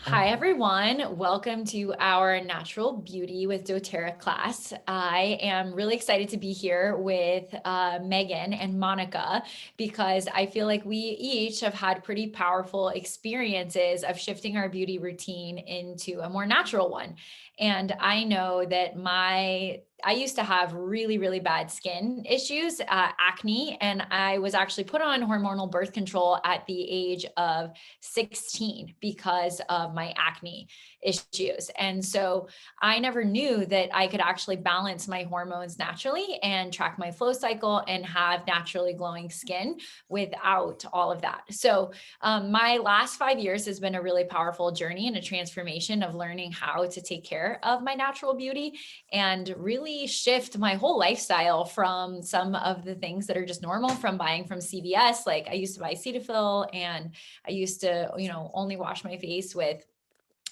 Hi, everyone. Welcome to our Natural Beauty with doTERRA class. I am really excited to be here with Megan and Monica because I feel like we each have had pretty powerful experiences of shifting our beauty routine into a more natural one. And I know that I used to have really, really bad skin issues, acne, and I was actually put on hormonal birth control at the age of 16 because of my acne issues. And so I never knew that I could actually balance my hormones naturally and track my flow cycle and have naturally glowing skin without all of that. So, my last 5 years has been a really powerful journey and a transformation of learning how to take care of my natural beauty and really shift my whole lifestyle from some of the things that are just normal from buying from CVS. Like I used to buy Cetaphil and I used to, only wash my face with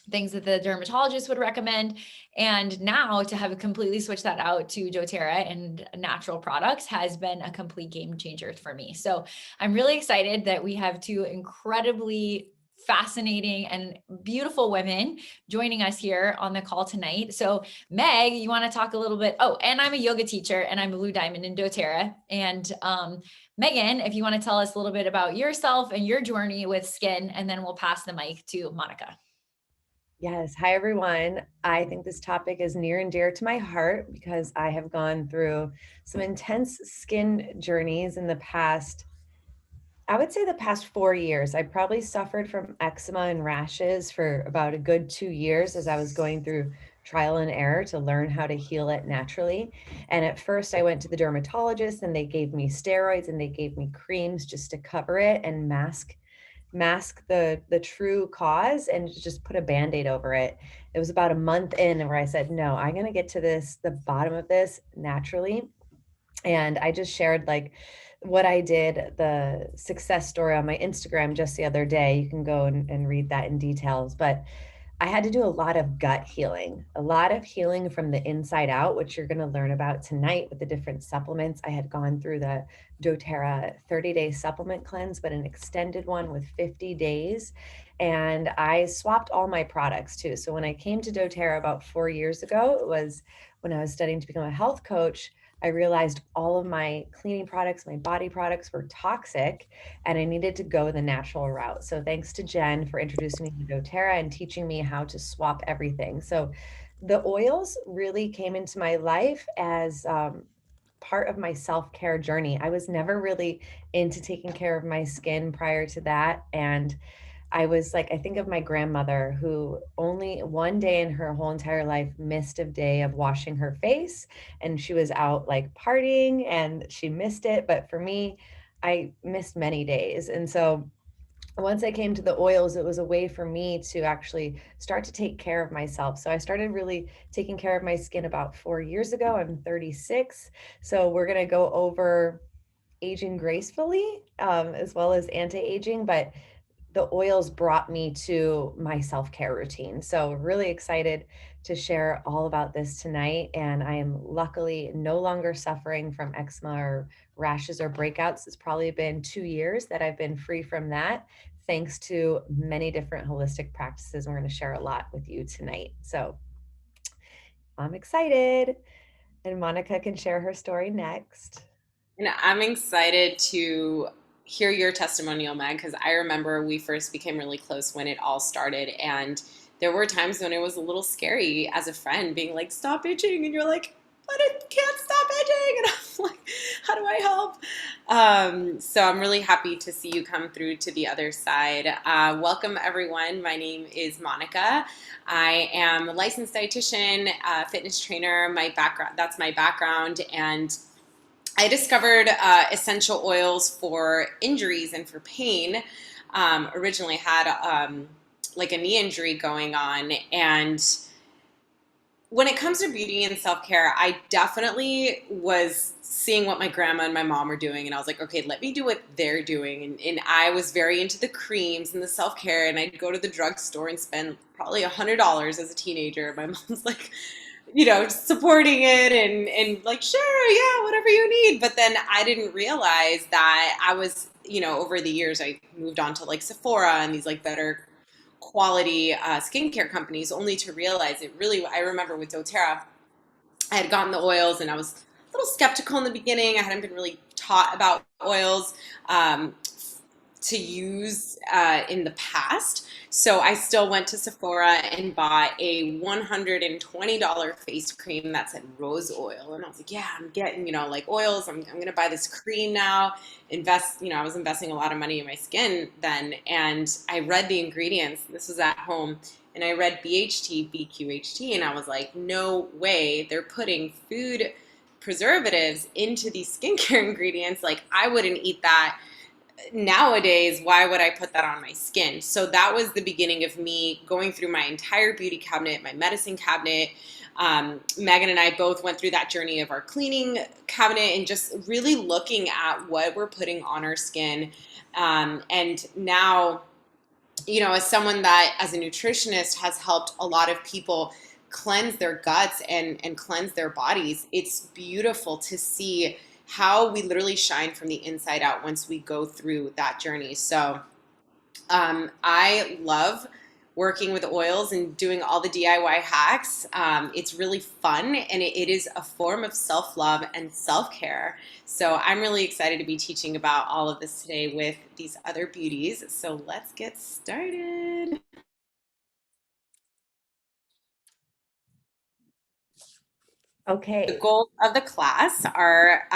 things that the dermatologist would recommend. And now to have completely switched that out to doTERRA and natural products has been a complete game changer for me. So I'm really excited that we have two incredibly fascinating and beautiful women joining us here on the call tonight. So Meg, you want to talk a little bit? Oh, and I'm a yoga teacher and I'm a Blue Diamond in doTERRA. And Megan, if you want to tell us a little bit about yourself and your journey with skin, and then we'll pass the mic to Monica. Yes. Hi, everyone. I think this topic is near and dear to my heart because I have gone through some intense skin journeys in the past. I would say the past 4 years. I probably suffered from eczema and rashes for about a good 2 years as I was going through trial and error to learn how to heal it naturally. And at first, I went to the dermatologist and they gave me steroids and they gave me creams just to cover it and mask the true cause and just put a band-aid over it. It was about a month in where I said, no, I'm going to get to the bottom of this naturally. And I just shared like what I did, the success story on my Instagram just the other day. You can go and read that in details. But I had to do a lot of gut healing, a lot of healing from the inside out, which you're going to learn about tonight with the different supplements. I had gone through the doTERRA 30-day supplement cleanse, but an extended one with 50 days. And I swapped all my products too. So when I came to doTERRA about 4 years ago, it was when I was studying to become a health coach. I realized all of my cleaning products, my body products were toxic and I needed to go the natural route. So thanks to Jen for introducing me to doTERRA and teaching me how to swap everything. So the oils really came into my life as part of my self-care journey. I was never really into taking care of my skin prior to that. And I was like, I think of my grandmother who only one day in her whole entire life missed a day of washing her face. And she was out like partying and she missed it. But for me, I missed many days. And so once I came to the oils, it was a way for me to actually start to take care of myself. So I started really taking care of my skin about 4 years ago. I'm 36. So we're going to go over aging gracefully as well as anti aging. But the oils brought me to my self-care routine. So really excited to share all about this tonight. And I am luckily no longer suffering from eczema or rashes or breakouts. It's probably been 2 years that I've been free from that, thanks to many different holistic practices. We're going to share a lot with you tonight. So I'm excited. And Monica can share her story next. And I'm excited to hear your testimonial, Meg, because I remember we first became really close when it all started. And there were times when it was a little scary as a friend being like, stop itching. And you're like, but it can't stop itching. And I'm like, how do I help? So I'm really happy to see you come through to the other side. Welcome, everyone. My name is Monica. I am a licensed dietitian, fitness trainer. That's my background. And I discovered essential oils for injuries and for pain. Originally had like a knee injury going on. And when it comes to beauty and self-care, I definitely was seeing what my grandma and my mom were doing. And I was like, okay, let me do what they're doing. And I was very into the creams and the self-care. And I'd go to the drugstore and spend probably $100 as a teenager. My mom's like, supporting it and like, sure, yeah, whatever you need. But then I didn't realize that I was, over the years, I moved on to like Sephora and these like better quality skincare companies, only to realize it really, I remember with doTERRA, I had gotten the oils and I was a little skeptical in the beginning. I hadn't been really taught about oils to use in the past. So I still went to Sephora and bought a $120 face cream that said rose oil. And I was like, yeah, I'm getting, like oils. I'm going to buy this cream now. Invest, I was investing a lot of money in my skin then. And I read the ingredients. This was at home. And I read BHT, BQHT, and I was like, no way, they're putting food preservatives into these skincare ingredients. Like, I wouldn't eat that nowadays. Why would I put that on my skin? So that was the beginning of me going through my entire beauty cabinet, my medicine cabinet. Megan and I both went through that journey of our cleaning cabinet and just really looking at what we're putting on our skin. And now, as someone that as a nutritionist has helped a lot of people cleanse their guts and cleanse their bodies, it's beautiful to see how we literally shine from the inside out once we go through that journey. So I love working with oils and doing all the DIY hacks. It's really fun, and it is a form of self-love and self-care. So I'm really excited to be teaching about all of this today with these other beauties. So let's get started. The Okay. goal of the class are,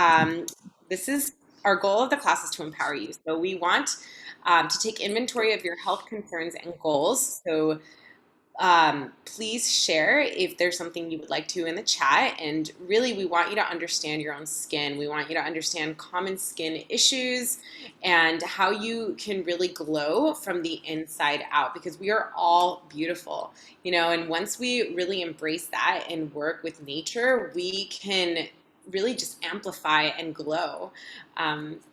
this is our goal of the class is to empower you. So we want to take inventory of your health concerns and goals. So please share if there's something you would like to in the chat. And really, we want you to understand your own skin. We want you to understand common skin issues and how you can really glow from the inside out, because we are all beautiful, and once we really embrace that and work with nature, we can really just amplify and glow.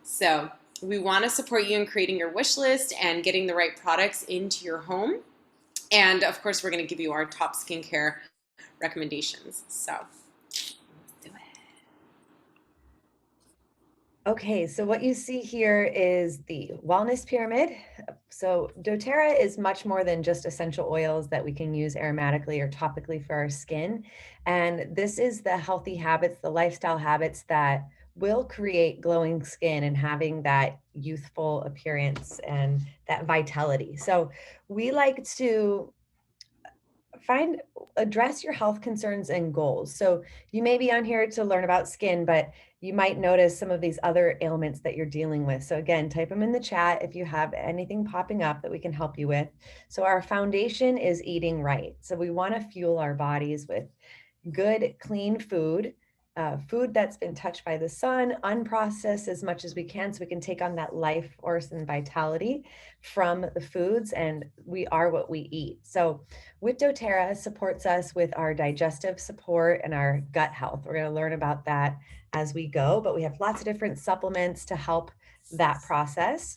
So we want to support you in creating your wish list and getting the right products into your home. And of course, we're going to give you our top skincare recommendations. So let's do it. Okay, so what you see here is the wellness pyramid. So doTERRA is much more than just essential oils that we can use aromatically or topically for our skin. And this is the healthy habits, the lifestyle habits that will create glowing skin and having that youthful appearance and that vitality. So we like to address your health concerns and goals. So you may be on here to learn about skin, but you might notice some of these other ailments that you're dealing with. So again, type them in the chat if you have anything popping up that we can help you with. So our foundation is eating right. So we want to fuel our bodies with good, clean food, food that's been touched by the sun, unprocessed as much as we can, so we can take on that life force and vitality from the foods, and we are what we eat. So with doTERRA supports us with our digestive support and our gut health. We're going to learn about that as we go, but we have lots of different supplements to help that process.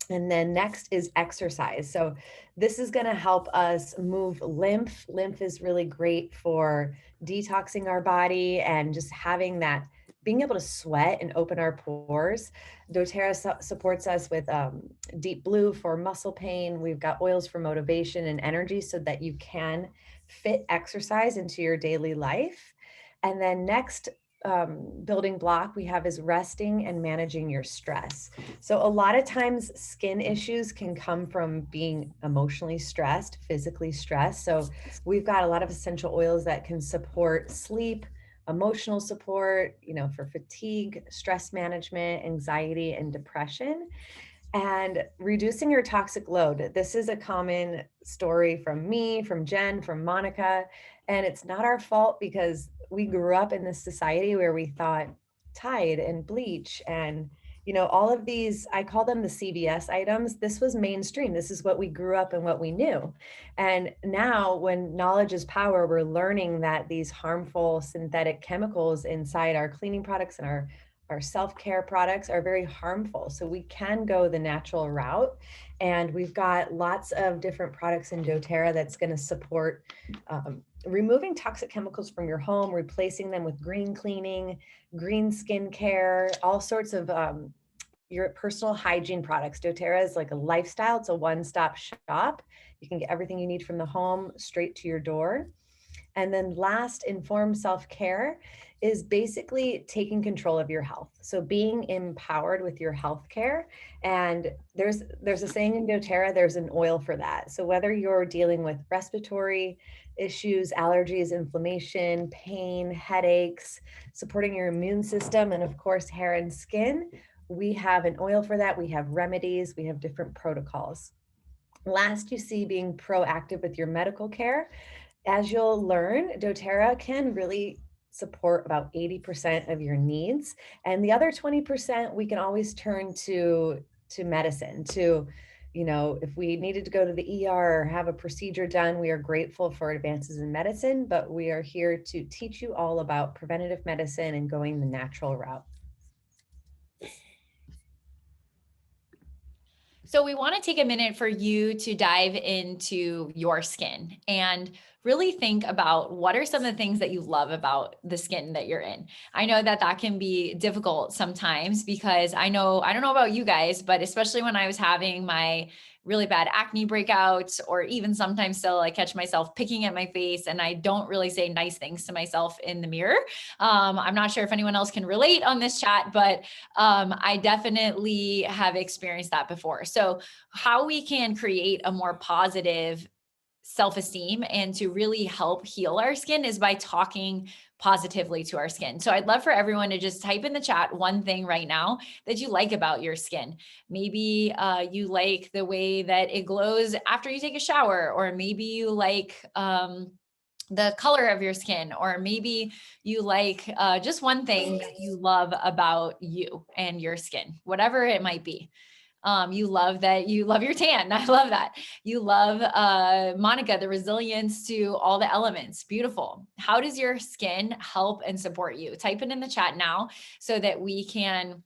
And then next is exercise. So this is going to help us move lymph. Lymph is really great for detoxing our body and just having that, being able to sweat and open our pores. doTERRA supports us with deep blue for muscle pain. We've got oils for motivation and energy so that you can fit exercise into your daily life. And then next, building block we have is resting and managing your stress. So a lot of times skin issues can come from being emotionally stressed, physically stressed. So we've got a lot of essential oils that can support sleep, emotional support, for fatigue, stress management, anxiety, and depression. And reducing your toxic load. This is a common story from me, from Jen, from Monica. And it's not our fault because we grew up in this society where we thought Tide and bleach and, all of these, I call them the CVS items. This was mainstream. This is what we grew up and what we knew. And now when knowledge is power, we're learning that these harmful synthetic chemicals inside our cleaning products and our self-care products are very harmful. So we can go the natural route. And we've got lots of different products in doTERRA that's going to support removing toxic chemicals from your home, replacing them with green cleaning, green skincare, all sorts of your personal hygiene products. doTERRA is like a lifestyle. It's a one-stop shop. You can get everything you need from the home straight to your door. And then last, informed self-care is basically taking control of your health. So being empowered with your healthcare. And there's a saying in doTERRA, there's an oil for that. So whether you're dealing with respiratory issues, allergies, inflammation, pain, headaches, supporting your immune system, and of course, hair and skin, we have an oil for that. We have remedies, we have different protocols. Last, you see being proactive with your medical care. As you'll learn, doTERRA can really support about 80% of your needs. And the other 20%, we can always turn to medicine, to, if we needed to go to the ER or have a procedure done, we are grateful for advances in medicine, but we are here to teach you all about preventative medicine and going the natural route. So we want to take a minute for you to dive into your skin and really think about what are some of the things that you love about the skin that you're in. I know that that can be difficult sometimes because I don't know about you guys, but especially when I was having my really bad acne breakouts, or even sometimes still I catch myself picking at my face and I don't really say nice things to myself in the mirror. I'm not sure if anyone else can relate on this chat, but I definitely have experienced that before. So how we can create a more positive self-esteem and to really help heal our skin is by talking positively to our skin. So I'd love for everyone to just type in the chat one thing right now that you like about your skin. Maybe you like the way that it glows after you take a shower, or maybe you like the color of your skin, or maybe you like just one thing that you love about you and your skin, whatever it might be. You love that you love your tan. I love that. You love, Monika, the resilience to all the elements. Beautiful. How does your skin help and support you? Type it in the chat now so that we can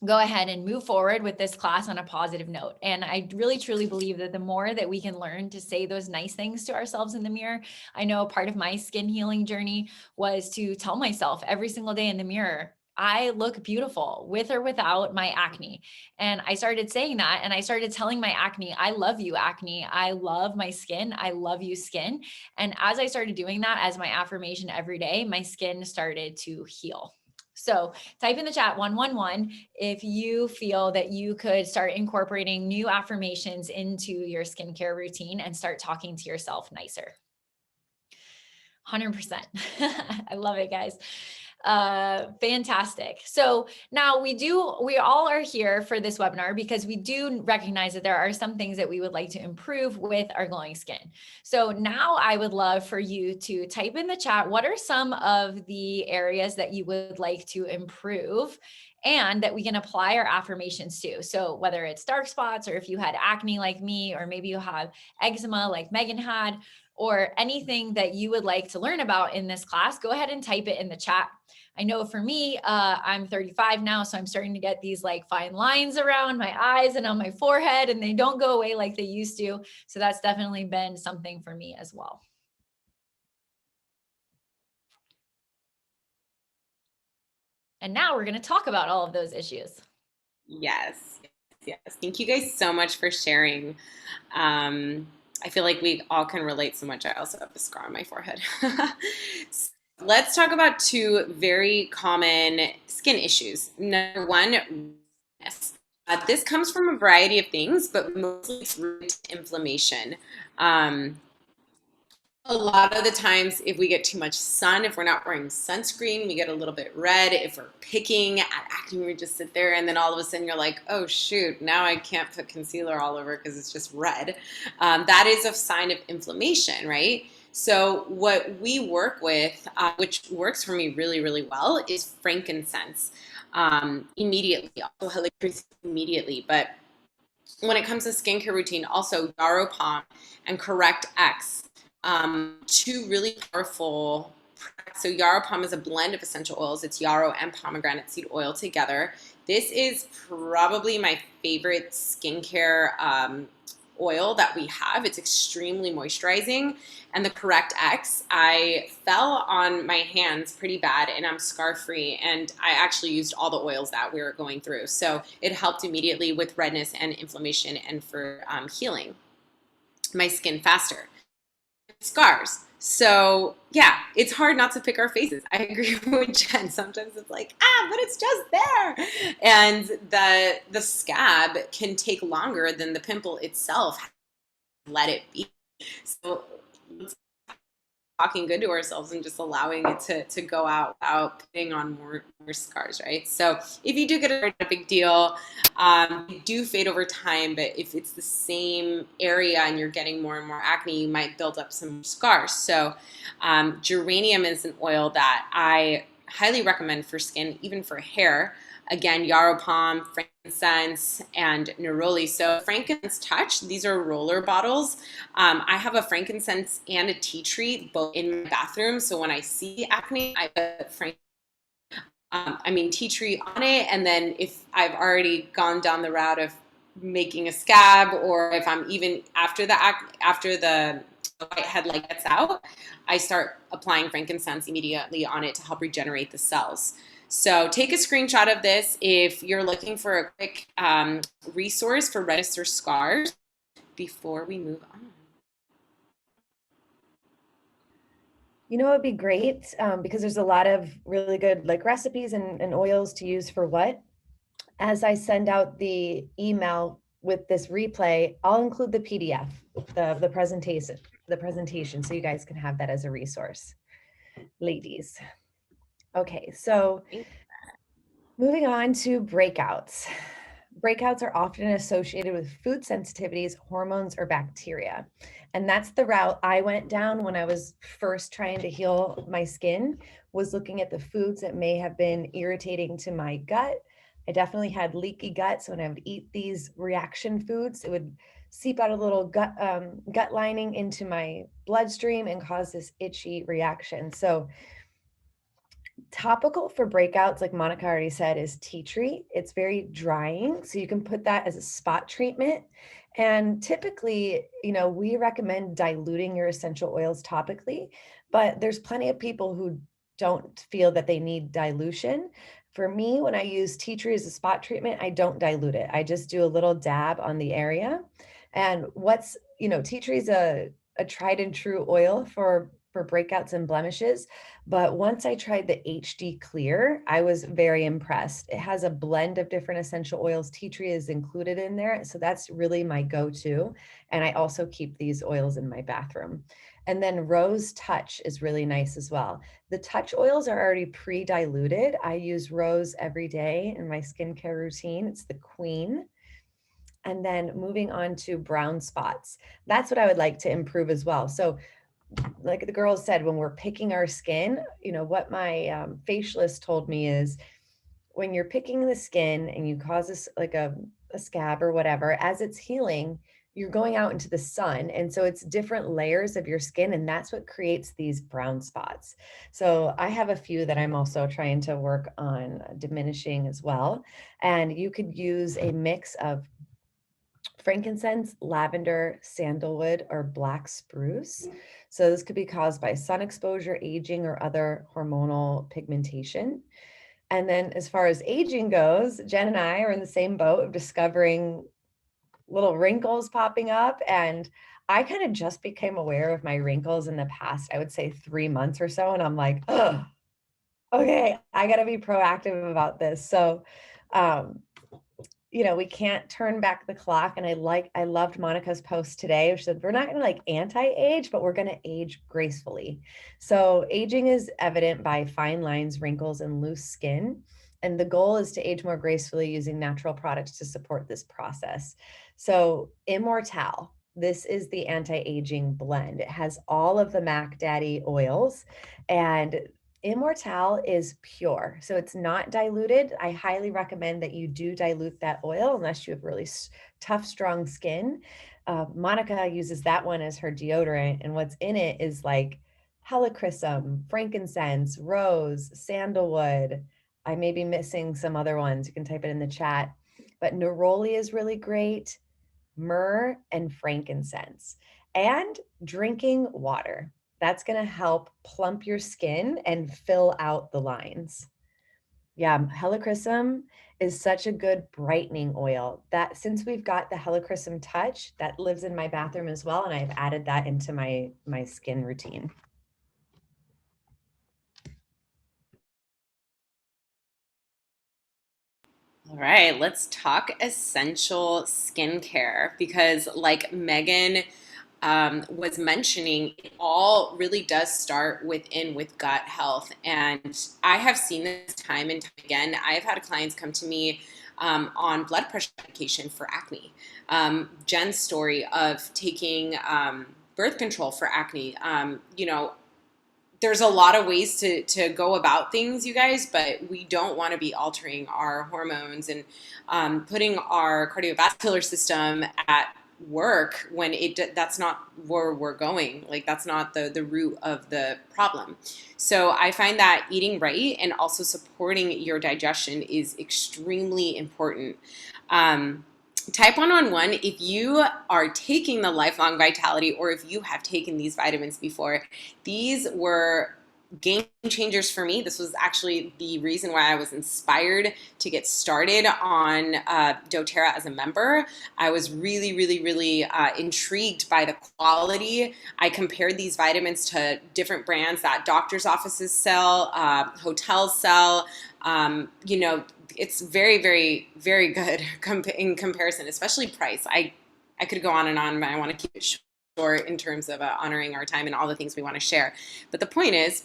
go ahead and move forward with this class on a positive note. And I really truly believe that the more that we can learn to say those nice things to ourselves in the mirror. I know part of my skin healing journey was to tell myself every single day in the mirror, I look beautiful with or without my acne. And I started saying that, and I started telling my acne, I love you, acne. I love my skin. I love you, skin. And as I started doing that as my affirmation every day, my skin started to heal. So type in the chat 111 if you feel that you could start incorporating new affirmations into your skincare routine and start talking to yourself nicer. 100%. I love it, guys. Fantastic. So now we all are here for this webinar because we do recognize that there are some things that we would like to improve with our glowing skin. So now I would love for you to type in the chat, what are some of the areas that you would like to improve and that we can apply our affirmations to? So whether it's dark spots, or if you had acne like me, or maybe you have eczema like Megan had, or anything that you would like to learn about in this class, go ahead and type it in the chat. I know for me, I'm 35 now, so I'm starting to get these like fine lines around my eyes and on my forehead, and they don't go away like they used to. So that's definitely been something for me as well. And now we're going to talk about all of those issues. Yes. Thank you guys so much for sharing. I feel like we all can relate so much. I also have a scar on my forehead. So let's talk about two very common skin issues. Number one, redness. This comes from a variety of things, but mostly it's rooted to inflammation. A lot of the times, if we get too much sun, if we're not wearing sunscreen, we get a little bit red. If we're picking at acne, we just sit there, and then all of a sudden you're like, oh shoot, now I can't put concealer all over because it's just red. That is a sign of inflammation, right? So what we work with, which works for me really, really well, is frankincense immediately. Also, immediately, but when it comes to skincare routine, also yarrow pom and correct X. Two really powerful products. So yarrow pom is a blend of essential oils. It's yarrow and pomegranate seed oil together. This is probably my favorite skincare oil that we have. It's extremely moisturizing. And the correct X, I fell on my hands pretty bad and I'm scar free. And I actually used all the oils that we were going through. So it helped immediately with redness and inflammation and for healing my skin faster. Scars. So yeah, it's hard not to pick our faces. I agree with Jen. Sometimes it's like, but it's just there. And the scab can take longer than the pimple itself. Let it be. So talking good to ourselves and just allowing it to go out without putting on more scars, right? So if you do get a big deal, they do fade over time, but if it's the same area and you're getting more and more acne, you might build up some scars. So geranium is an oil that I highly recommend for skin, even for hair. Again, yarrow palm, frankincense, and neroli. So frankincense touch, these are roller bottles. I have a frankincense and a tea tree both in my bathroom. So when I see acne, I put tea tree on it. And then if I've already gone down the route of making a scab, or if I'm even after the whitehead like gets out, I start applying frankincense immediately on it to help regenerate the cells. So take a screenshot of this if you're looking for a quick resource for redness or scars before we move on. You know, it would be great because there's a lot of really good like recipes and oils to use for what. As I send out the email with this replay, I'll include the PDF, the presentation, so you guys can have that as a resource, ladies. Okay, so moving on to breakouts. Breakouts are often associated with food sensitivities, hormones, or bacteria. And that's the route I went down when I was first trying to heal my skin, was looking at the foods that may have been irritating to my gut. I definitely had leaky gut. So when I would eat these reaction foods, it would seep out a little gut lining into my bloodstream and cause this itchy reaction. So topical for breakouts, like Monika already said, is tea tree. It's very drying, so you can put that as a spot treatment. And typically, we recommend diluting your essential oils topically, but there's plenty of people who don't feel that they need dilution. For me, when I use tea tree as a spot treatment, I don't dilute it. I just do a little dab on the area. And tea tree is a tried and true oil for breakouts and blemishes. But once I tried the HD Clear, I was very impressed. It has a blend of different essential oils. Tea tree is included in there. So that's really my go-to. And I also keep these oils in my bathroom. And then Rose Touch is really nice as well. The touch oils are already pre-diluted. I use Rose every day in my skincare routine. It's the queen. And then moving on to brown spots. That's what I would like to improve as well. So like the girls said, when we're picking our skin, what my facialist told me is when you're picking the skin and you cause this like a scab or whatever, as it's healing, you're going out into the sun. And so it's different layers of your skin. And that's what creates these brown spots. So I have a few that I'm also trying to work on diminishing as well. And you could use a mix of frankincense, lavender, sandalwood, or black spruce. So this could be caused by sun exposure, aging, or other hormonal pigmentation. And then as far as aging goes, Jen and I are in the same boat of discovering little wrinkles popping up. And I kind of just became aware of my wrinkles in the past, I would say 3 months or so. And I'm like, oh, okay, I got to be proactive about this. So, we can't turn back the clock. And I loved Monika's post today. She said, we're not going to like anti-age, but we're going to age gracefully. So aging is evident by fine lines, wrinkles, and loose skin. And the goal is to age more gracefully using natural products to support this process. So Immortelle, this is the anti-aging blend. It has all of the Mac Daddy oils, and Immortelle is pure, so it's not diluted. I highly recommend that you do dilute that oil unless you have really tough, strong skin. Monika uses that one as her deodorant, and what's in it is like helichrysum, frankincense, rose, sandalwood. I may be missing some other ones. You can type it in the chat. But neroli is really great. myrrh, and frankincense, and drinking water. That's going to help plump your skin and fill out the lines. Yeah, helichrysum is such a good brightening oil that since we've got the helichrysum touch that lives in my bathroom as well, and I've added that into my skin routine. All right, let's talk essential skincare because, like Megan was mentioning, it all really does start with gut health. And I have seen this time and time again. I've had clients come to me on blood pressure medication for acne. Jen's story of taking birth control for acne. There's a lot of ways to go about things, you guys, but we don't want to be altering our hormones and putting our cardiovascular system at work when that's not where we're going. Like, that's not the root of the problem. So I find that eating right and also supporting your digestion is extremely important. Type 111, if you are taking the Lifelong Vitality, or if you have taken these vitamins before, these were game changers for me. This was actually the reason why I was inspired to get started on doTERRA as a member. I was really, really, really intrigued by the quality. I compared these vitamins to different brands that doctors' offices sell, hotels sell. It's very, very, very good in comparison, especially price. I could go on and on, but I want to keep it short in terms of honoring our time and all the things we want to share. But the point is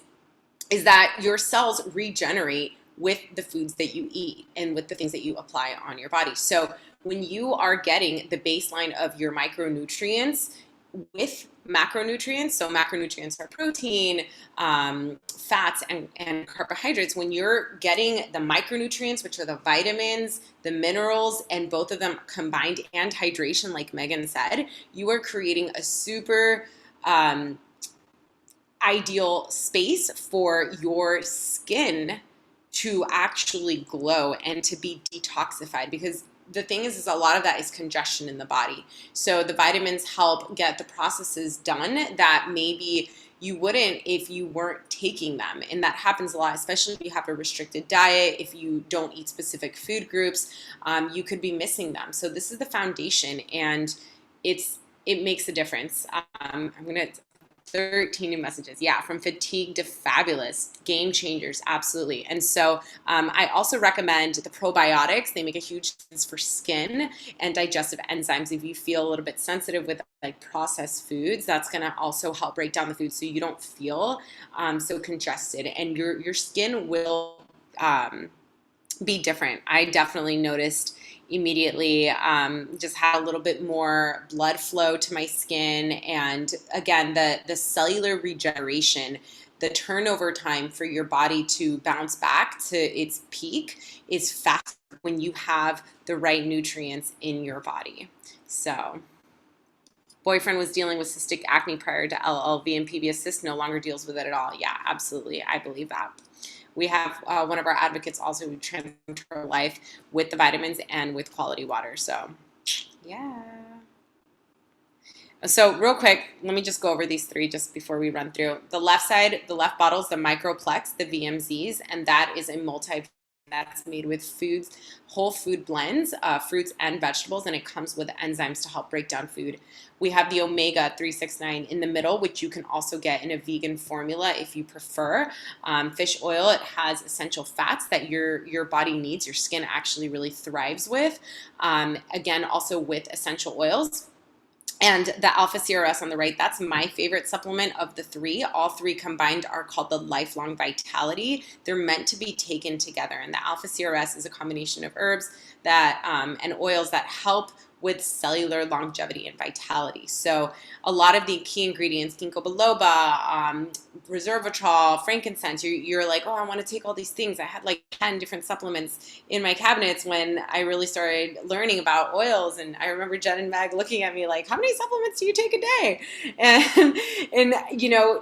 that your cells regenerate with the foods that you eat and with the things that you apply on your body. So when you are getting the baseline of your micronutrients with macronutrients, so macronutrients are protein, fats, and carbohydrates. When you're getting the micronutrients, which are the vitamins, the minerals, and both of them combined, and hydration, like Megan said, you are creating a super ideal space for your skin to actually glow and to be detoxified, because the thing is a lot of that is congestion in the body. So the vitamins help get the processes done that maybe you wouldn't if you weren't taking them. And that happens a lot, especially if you have a restricted diet, if you don't eat specific food groups, you could be missing them. So this is the foundation, and it makes a difference. I'm going to 13 new messages. Yeah, from fatigue to fabulous. Game changers, absolutely. And so I also recommend the probiotics. They make a huge difference for skin and digestive enzymes. If you feel a little bit sensitive with like processed foods, that's going to also help break down the food so you don't feel so congested, and your skin will be different. I definitely noticed immediately, just had a little bit more blood flow to my skin. And again, the cellular regeneration, the turnover time for your body to bounce back to its peak is faster when you have the right nutrients in your body. So boyfriend was dealing with cystic acne prior to LLV, and PBS cyst no longer deals with it at all. Yeah, absolutely. I believe that. We have one of our advocates also who transformed her life with the vitamins and with quality water. So, yeah. So real quick, let me just go over these three just before we run through. The left side, the left bottle is the Microplex, the VMZs, and that is a multi that's made with foods, whole food blends, fruits and vegetables, and it comes with enzymes to help break down food. We have the Omega 369 in the middle, which you can also get in a vegan formula if you prefer. Fish oil, it has essential fats that your body needs, your skin actually really thrives with. Again, also with essential oils. And the Alpha CRS on the right, that's my favorite supplement of the three. All three combined are called the Lifelong Vitality. They're meant to be taken together. And the Alpha CRS is a combination of herbs that and oils that help with cellular longevity and vitality. So a lot of the key ingredients, ginkgo biloba, resveratrol, frankincense, you're like, oh, I want to take all these things. I had like 10 different supplements in my cabinets when I really started learning about oils. And I remember Jen and Meg looking at me like, how many supplements do you take a day? And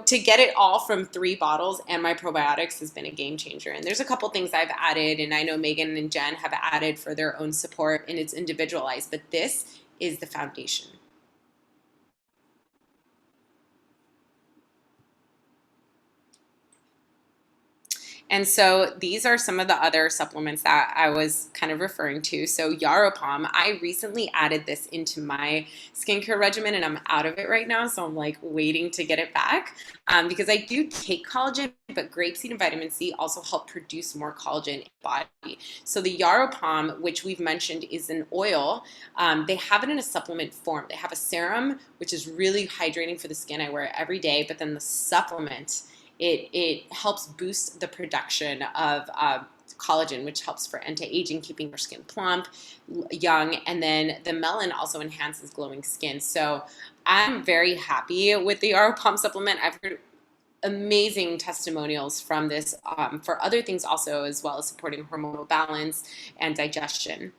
to get it all from 3 bottles and my probiotics has been a game changer. And there's a couple things I've added, and I know Megan and Jen have added for their own support, and it's individualized. But this is the foundation. And so these are some of the other supplements that I was kind of referring to. So Yaropalm, I recently added this into my skincare regimen and I'm out of it right now. So I'm like waiting to get it back because I do take collagen, but grapeseed and vitamin C also help produce more collagen in the body. So the Yaropalm, which we've mentioned is an oil, they have it in a supplement form. They have a serum, which is really hydrating for the skin. I wear it every day, but then the supplement, it helps boost the production of collagen, which helps for anti-aging, keeping your skin plump, young, and then the melon also enhances glowing skin. So I'm very happy with the Yaropalm supplement. I've heard amazing testimonials from this for other things also, as well as supporting hormonal balance and digestion.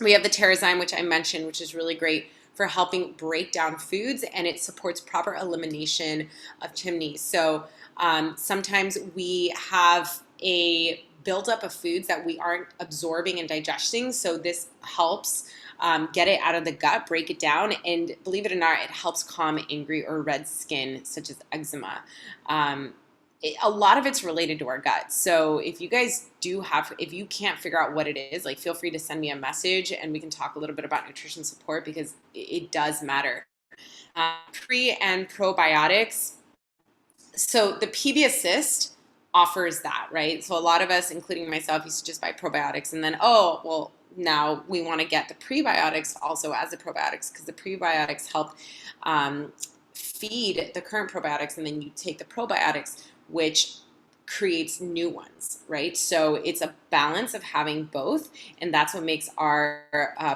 We have the Terrazyme, which I mentioned, which is really great for helping break down foods, and it supports proper elimination of chimneys. So sometimes we have a buildup of foods that we aren't absorbing and digesting. So this helps get it out of the gut, break it down, and believe it or not, it helps calm angry or red skin, such as eczema. A lot of it's related to our gut. So if you guys if you can't figure out what it is, like feel free to send me a message and we can talk a little bit about nutrition support because it does matter. Pre and probiotics. So the PB Assist offers that, right? So a lot of us, including myself, used to just buy probiotics and then, oh, well, now we want to get the prebiotics also as the probiotics because the prebiotics help feed the current probiotics, and then you take the probiotics, which creates new ones, right? So it's a balance of having both, and that's what makes our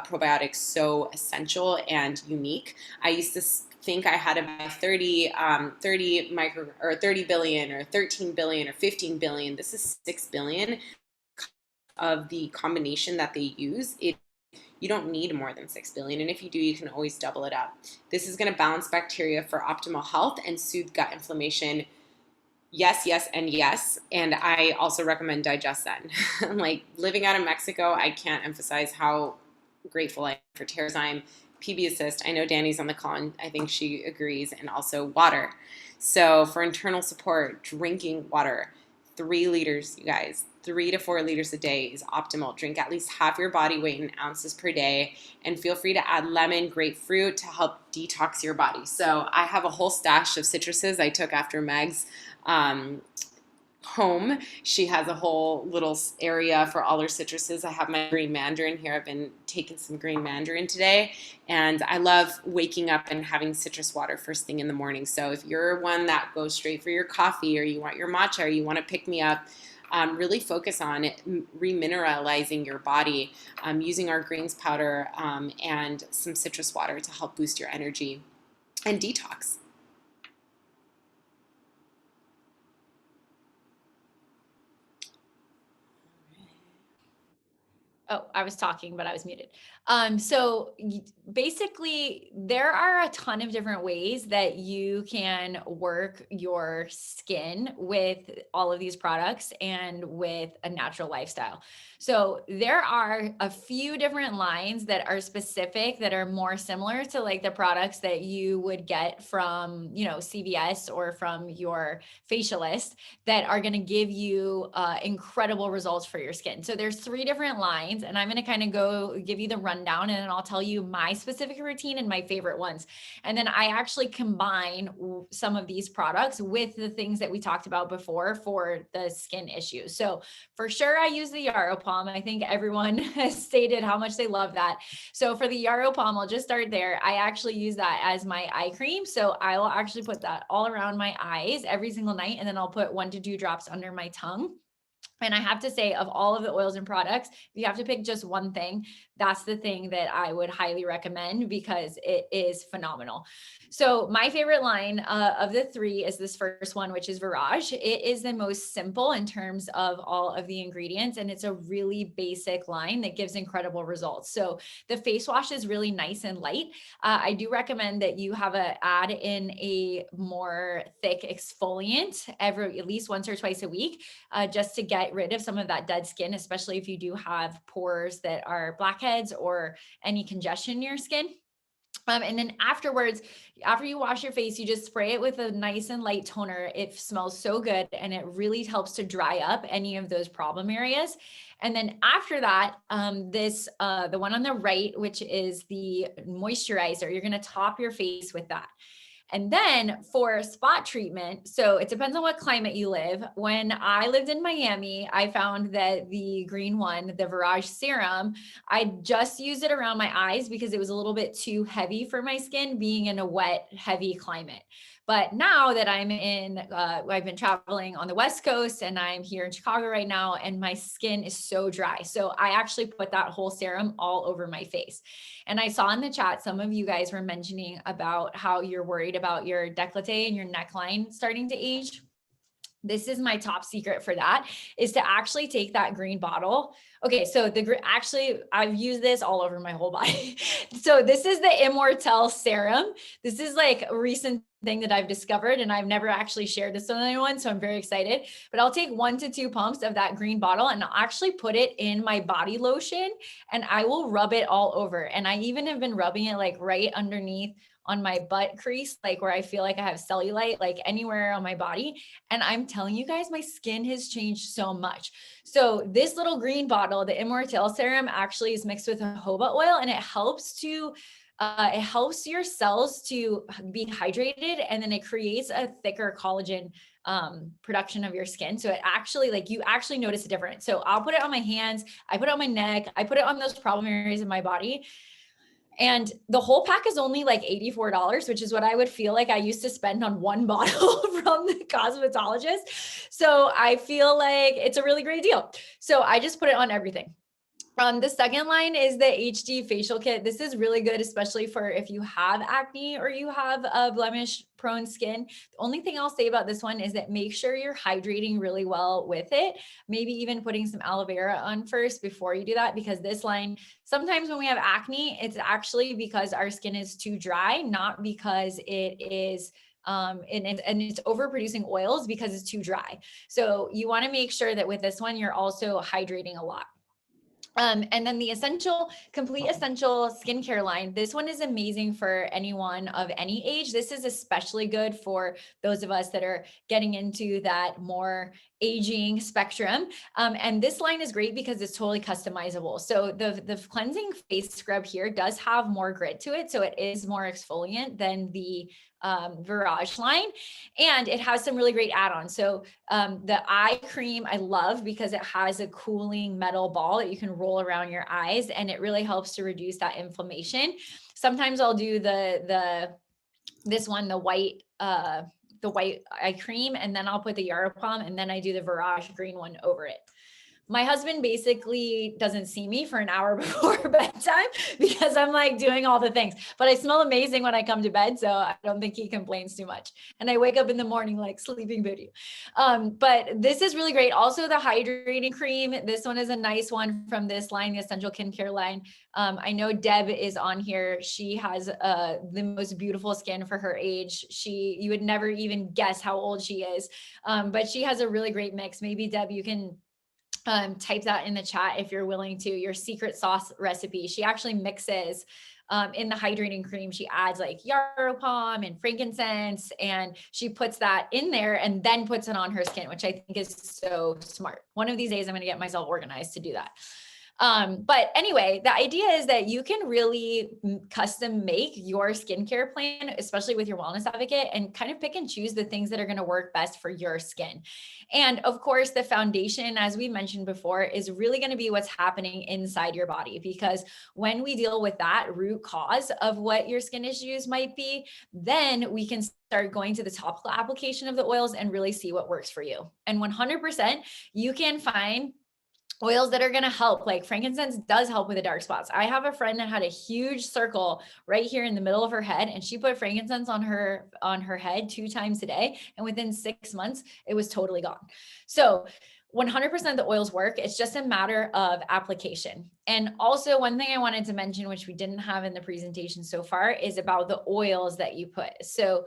probiotics so essential and unique. I used to think I had to buy 30 micro or 30 billion or 13 billion or 15 billion. This is 6 billion of the combination that they use. You don't need more than 6 billion. And if you do, you can always double it up. This is going to balance bacteria for optimal health and soothe gut inflammation. Yes, yes, and yes. And I also recommend DigestZen. Like living out of Mexico, I can't emphasize how grateful I am for Terrazyme, PB Assist. I know Danny's on the call and I think she agrees. And also water. So for internal support, drinking water, 3 liters, you guys. 3 to 4 liters a day is optimal. Drink at least half your body weight in ounces per day, and feel free to add lemon, grapefruit to help detox your body. So I have a whole stash of citruses I took after Meg's home. She has a whole little area for all her citruses. I have my green mandarin here. I've been taking some green mandarin today, and I love waking up and having citrus water first thing in the morning. So if you're one that goes straight for your coffee, or you want your matcha, or you want to pick me up, really focus on remineralizing your body using our greens powder and some citrus water to help boost your energy and detox. Oh, I was talking, but I was muted. So basically, there are a ton of different ways that you can work your skin with all of these products and with a natural lifestyle. So there are a few different lines that are specific, that are more similar to like the products that you would get from, CVS or from your facialist, that are going to give you incredible results for your skin. So there's 3 different lines, and I'm going to kind of go give you the rundown, and then I'll tell you my specific routine and my favorite ones. And then I actually combine some of these products with the things that we talked about before for the skin issues. So for sure, I use the Yaropalm. I think everyone has stated how much they love that. So for the Yaropalm, I'll just start there. I actually use that as my eye cream. So I will actually put that all around my eyes every single night, and then I'll put 1 to 2 drops under my tongue. And I have to say, of all of the oils and products, if you have to pick just one thing, that's the thing that I would highly recommend because it is phenomenal. So my favorite line of the 3 is this first one, which is Virage. It is the most simple in terms of all of the ingredients, and it's a really basic line that gives incredible results. So the face wash is really nice and light. I do recommend that you add in a more thick exfoliant at least once or twice a week, just to get rid of some of that dead skin, especially if you do have pores that are blackheads or any congestion in your skin. And then afterwards, after you wash your face, you just spray it with a nice and light toner. It smells so good and it really helps to dry up any of those problem areas. And then after that, the one on the right, which is the moisturizer, you're going to top your face with that. And then for spot treatment, so it depends on what climate you live. When I lived in Miami, I found that the green one, the Virage serum, I just used it around my eyes because it was a little bit too heavy for my skin being in a wet, heavy climate. But now that I've been traveling on the West Coast and I'm here in Chicago right now, and my skin is so dry. So I actually put that whole serum all over my face. And I saw in the chat, some of you guys were mentioning about how you're worried about your décolleté and your neckline starting to age. This is my top secret for that, is to actually take that green bottle. Okay, so actually I've used this all over my whole body. So this is the Immortelle serum. This is like a recent thing that I've discovered, and I've never actually shared this with anyone, so I'm very excited. But I'll take 1 to 2 pumps of that green bottle and I'll actually put it in my body lotion and I will rub it all over. And I even have been rubbing it like right underneath on my butt crease, like where I feel like I have cellulite, like anywhere on my body. And I'm telling you guys, my skin has changed so much. So this little green bottle, the Immortelle serum, actually is mixed with jojoba oil, and it helps your cells to be hydrated, and then it creates a thicker collagen production of your skin. So it actually, like, you actually notice a difference. So I'll put it on my hands, I put it on my neck, I put it on those problem areas of my body. And the whole pack is only like $84, which is what I would feel like I used to spend on one bottle from the cosmetologist. So I feel like it's a really great deal. So I just put it on everything. The second line is the HD facial kit. This is really good, especially for if you have acne or you have a blemish prone skin. The only thing I'll say about this one is that make sure you're hydrating really well with it. Maybe even putting some aloe vera on first before you do that, because this line, sometimes when we have acne, it's actually because our skin is too dry, not because it is and it's overproducing oils because it's too dry. So you want to make sure that with this one, you're also hydrating a lot. And then the complete essential skincare line. This one is amazing for anyone of any age. This is especially good for those of us that are getting into that more aging spectrum. And this line is great because it's totally customizable. So the cleansing face scrub here does have more grit to it. So it is more exfoliant than the Virage line, and it has some really great add-ons. So the eye cream I love because it has a cooling metal ball that you can roll around your eyes, and it really helps to reduce that inflammation. Sometimes I'll do the white eye cream, and then I'll put the Yara Palm, and then I do the Virage green one over it. My husband basically doesn't see me for an hour before bedtime because I'm like doing all the things, but I smell amazing when I come to bed. So I don't think he complains too much. And I wake up in the morning like Sleeping Beauty. But this is really great. Also the hydrating cream. This one is a nice one from this line, the Essential Skincare line. I know Deb is on here. She has the most beautiful skin for her age. You would never even guess how old she is. But she has a really great mix. Maybe Deb, you can type that in the chat if you're willing to, your secret sauce recipe. She actually mixes in the hydrating cream, she adds like yarrow palm and frankincense, and she puts that in there and then puts it on her skin, which I think is so smart. One of these days I'm going to get myself organized to do that. But anyway, the idea is that you can really custom make your skincare plan, especially with your wellness advocate, and kind of pick and choose the things that are going to work best for your skin. And of course, the foundation, as we mentioned before, is really going to be what's happening inside your body, because when we deal with that root cause of what your skin issues might be, then we can start going to the topical application of the oils and really see what works for you. And 100%, you can find oils that are going to help. Like frankincense does help with the dark spots. I have a friend that had a huge circle right here in the middle of her head, and she put frankincense on her head 2 times a day, and within 6 months it was totally gone. So 100% of the oils work. It's just a matter of application. And also, one thing I wanted to mention, which we didn't have in the presentation so far, is about the oils that you put. So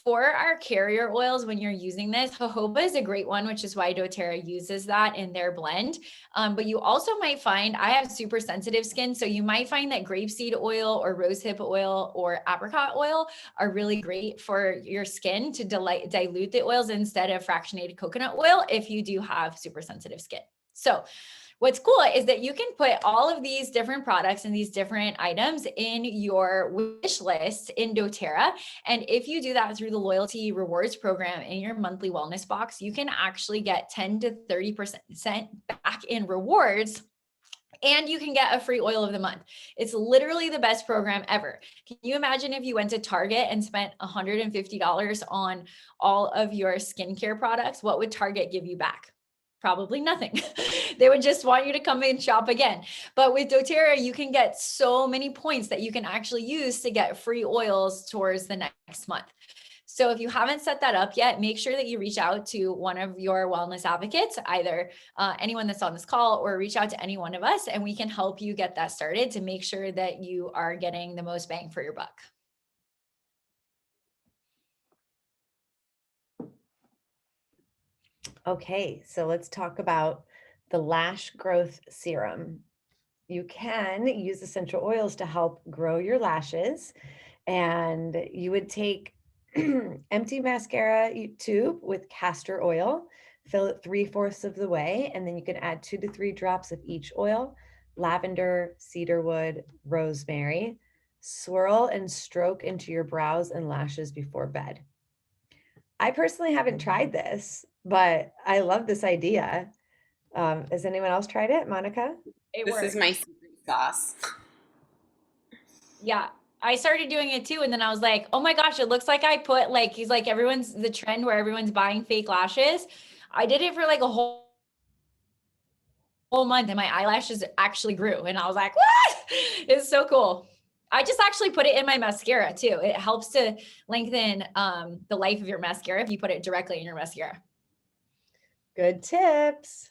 For our carrier oils, when you're using this, jojoba is a great one, which is why doTERRA uses that in their blend. But you also might find, I have super sensitive skin, so you might find that grapeseed oil or rosehip oil or apricot oil are really great for your skin to dilute the oils instead of fractionated coconut oil if you do have super sensitive skin. So what's cool is that you can put all of these different products and these different items in your wish list in doTERRA. And if you do that through the loyalty rewards program in your monthly wellness box, you can actually get 10 to 30% back in rewards. And you can get a free oil of the month. It's literally the best program ever. Can you imagine if you went to Target and spent $150 on all of your skincare products? What would Target give you back? Probably nothing. They would just want you to come and shop again. But with doTERRA, you can get so many points that you can actually use to get free oils towards the next month. So if you haven't set that up yet, make sure that you reach out to one of your wellness advocates, either anyone that's on this call, or reach out to any one of us, and we can help you get that started to make sure that you are getting the most bang for your buck. Okay, so let's talk about the lash growth serum. You can use essential oils to help grow your lashes, and you would take empty mascara tube with castor oil, fill it 3/4 of the way, and then you can add 2 to 3 drops of each oil: lavender, cedarwood, rosemary. Swirl and stroke into your brows and lashes before bed. I personally haven't tried this, but I love this idea. Has anyone else tried it, Monica? It This works. is my secret sauce. Yeah. I started doing it too. And then I was like, oh my gosh, it looks like I put like, he's like, everyone's the trend where everyone's buying fake lashes. I did it for like a whole month and my eyelashes actually grew. And I was like, what? It's so cool. I just actually put it in my mascara too. It helps to lengthen the life of your mascara if you put it directly in your mascara. Good tips.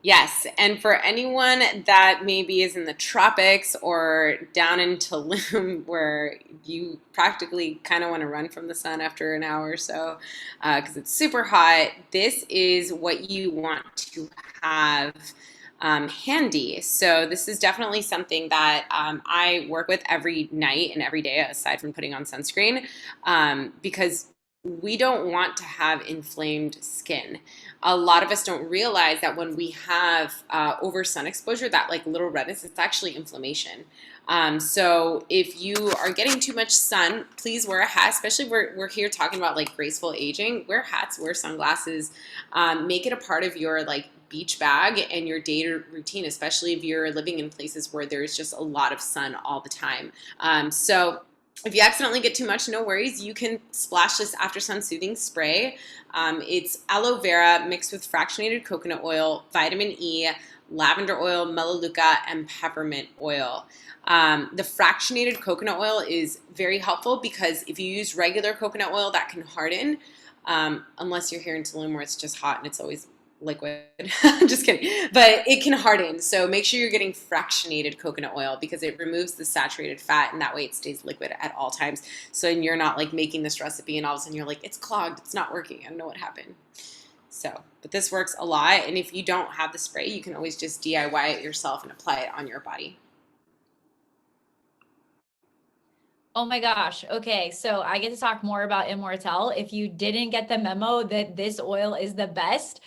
Yes, and for anyone that maybe is in the tropics or down in Tulum where you practically kind of want to run from the sun after an hour or so because it's super hot, this is what you want to have handy. So this is definitely something that I work with every night and every day aside from putting on sunscreen because we don't want to have inflamed skin. A lot of us don't realize that when we have over sun exposure, that like little redness, it's actually inflammation. So if you are getting too much sun, please wear a hat, especially we're here talking about like graceful aging. Wear hats, wear sunglasses, make it a part of your like beach bag and your day routine, especially if you're living in places where there's just a lot of sun all the time. So if you accidentally get too much, no worries. You can splash this after sun soothing spray. It's aloe vera mixed with fractionated coconut oil, vitamin E, lavender oil, melaleuca, and peppermint oil. The fractionated coconut oil is very helpful because if you use regular coconut oil, that can harden, unless you're here in Tulum where it's just hot and it's always liquid. Just kidding. But it can harden. So make sure you're getting fractionated coconut oil because it removes the saturated fat and that way it stays liquid at all times. So you're not like making this recipe and all of a sudden you're like, it's clogged, it's not working, I don't know what happened. So, but this works a lot. And if you don't have the spray, you can always just DIY it yourself and apply it on your body. Oh my gosh. Okay. So I get to talk more about Immortelle. If you didn't get the memo that this oil is the best,